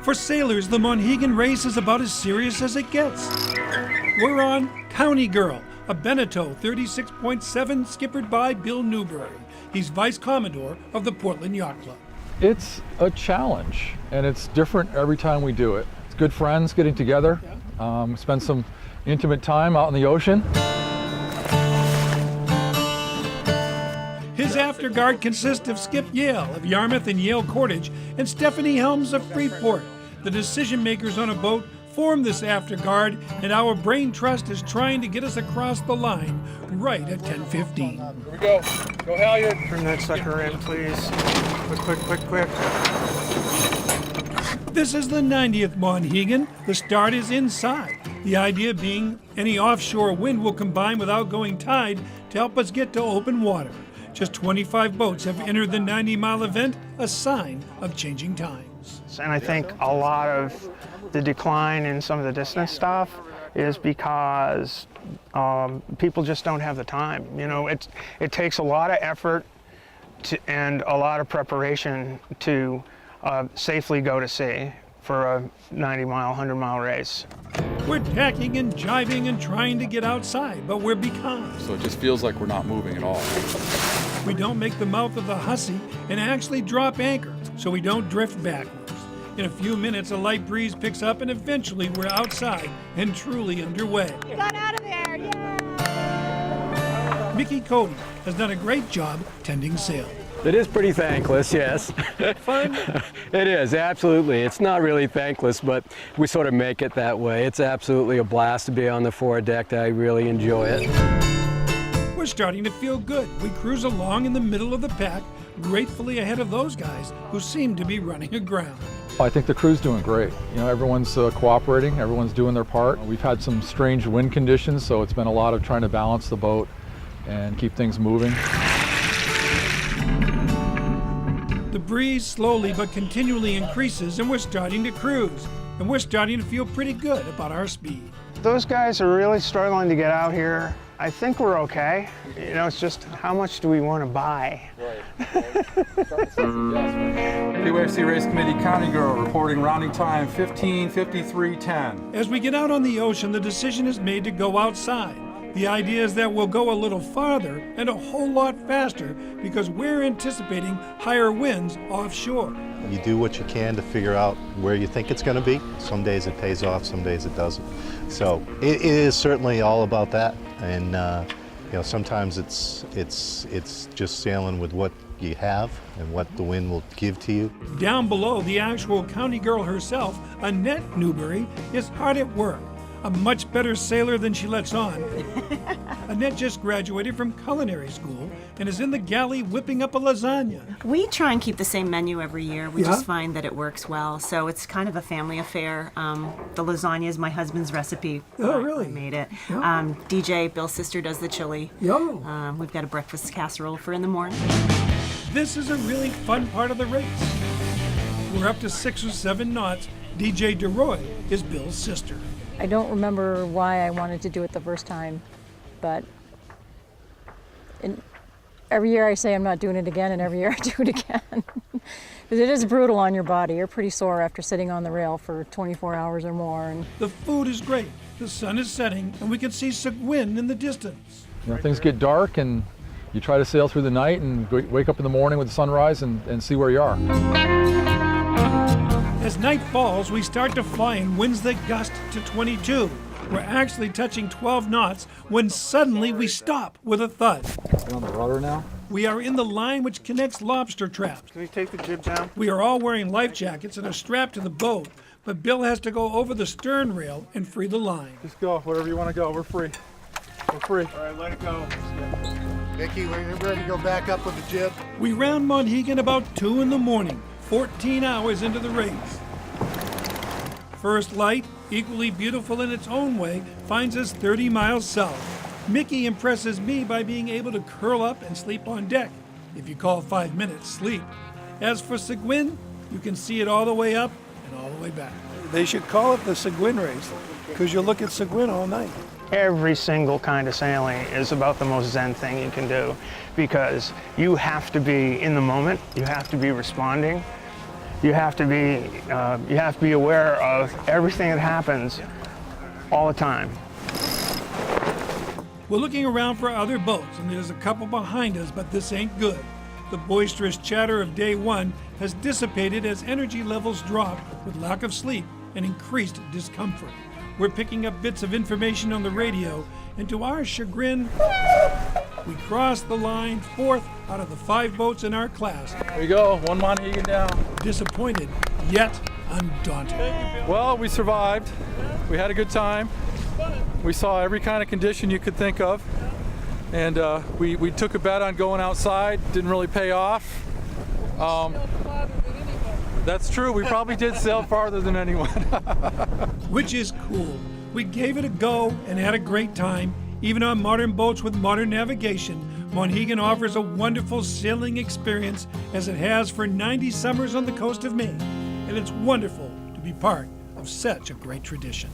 For sailors, the Monhegan Race is about as serious as it gets. We're on County Girl, a Beneteau 36.7 skippered by Bill Newberry. He's Vice Commodore of the Portland Yacht Club. It's a challenge, and it's different every time we do it. It's good friends getting together, spend some intimate time out in the ocean. His afterguard consists of Skip Yale of Yarmouth and Yale Cordage and Stephanie Helms of Freeport. The decision makers on a boat form this afterguard, and our brain trust is trying to get us across the line right at 10:15. Here we go. Go halyard. Bring that sucker in, please. Quick. This is the 90th Monhegan. The start is inside. The idea being any offshore wind will combine with outgoing tide to help us get to open water. Just 25 boats have entered the 90-mile event, a sign of changing times. And I think a lot of the decline in some of the distance stuff is because people just don't have the time. You know, it takes a lot of effort and a lot of preparation to safely go to sea for a 90-mile, 100-mile race. We're tacking and jiving and trying to get outside, but we're becalmed. So it just feels like we're not moving at all. We don't make the mouth of the hussy and actually drop anchor so we don't drift backwards. In a few minutes, a light breeze picks up and eventually we're outside and truly underway. You got out of there, yay! Mickey Cody has done a great job tending sail. It is pretty thankless, yes. Fun? It is, absolutely. It's not really thankless, but we sort of make it that way. It's absolutely a blast to be on the foredeck. I really enjoy it. We're starting to feel good. We cruise along in the middle of the pack, gratefully ahead of those guys who seem to be running aground. I think the crew's doing great. You know, everyone's cooperating, everyone's doing their part. We've had some strange wind conditions, so it's been a lot of trying to balance the boat and keep things moving. The breeze slowly but continually increases and we're starting to cruise. And we're starting to feel pretty good about our speed. Those guys are really struggling to get out here. I think we're okay. You know, it's just how much do we want to buy? Right. PYFC Race Committee County Girl reporting rounding time 15:53:10. As we get out on the ocean, the decision is made to go outside. The idea is that we'll go a little farther and a whole lot faster because we're anticipating higher winds offshore. You do what you can to figure out where you think it's going to be. Some days it pays off, some days it doesn't. So it is certainly all about that. And you know, sometimes it's just sailing with what you have and what the wind will give to you. Down below, the actual county girl herself, Annette Newberry, is hard at work. A much better sailor than she lets on. Annette just graduated from culinary school and is in the galley whipping up a lasagna. We try and keep the same menu every year. We just find that it works well. So it's kind of a family affair. The lasagna is my husband's recipe. Oh, really? I made it. Yeah. DJ, Bill's sister, does the chili. Yeah. We've got a breakfast casserole for in the morning. This is a really fun part of the race. We're up to 6 or 7 knots. DJ DeRoy is Bill's sister. I don't remember why I wanted to do it the first time, but every year I say I'm not doing it again, and every year I do it again. Because it is brutal on your body. You're pretty sore after sitting on the rail for 24 hours or more. And the food is great. The sun is setting, and we can see Seguin in the distance. You know, things get dark, and you try to sail through the night and wake up in the morning with the sunrise and see where you are. As night falls, we start to fly in winds that gust to 22. We're actually touching 12 knots when suddenly we stop with a thud. We're on the rudder now. We are in the line which connects lobster traps. Can you take the jib down? We are all wearing life jackets and are strapped to the boat, but Bill has to go over the stern rail and free the line. Just go, wherever you want to go. We're free. We're free. All right, let it go. Mickey, we're ready to go back up with the jib. We round Monhegan about 2 in the morning, 14 hours into the race. First light, equally beautiful in its own way, finds us 30 miles south. Mickey impresses me by being able to curl up and sleep on deck, if you call 5 minutes sleep. As for Seguin, you can see it all the way up and all the way back. They should call it the Seguin Race, because you'll look at Seguin all night. Every single kind of sailing is about the most zen thing you can do, because you have to be in the moment, you have to be responding, you have to be aware of everything that happens all the time. We're looking around for other boats, and there's a couple behind us, but this ain't good. The boisterous chatter of day one has dissipated as energy levels drop with lack of sleep and increased discomfort. We're picking up bits of information on the radio, and to our chagrin, we crossed the line 4th out of the 5 boats in our class. There you go, one Monhegan down. Disappointed, yet undaunted. Well, we survived. We had a good time. We saw every kind of condition you could think of. And we took a bet on going outside. Didn't really pay off. That's true. We probably did sail farther than anyone. Which is cool. We gave it a go and had a great time. Even on modern boats with modern navigation, Monhegan offers a wonderful sailing experience as it has for 90 summers on the coast of Maine. And it's wonderful to be part of such a great tradition.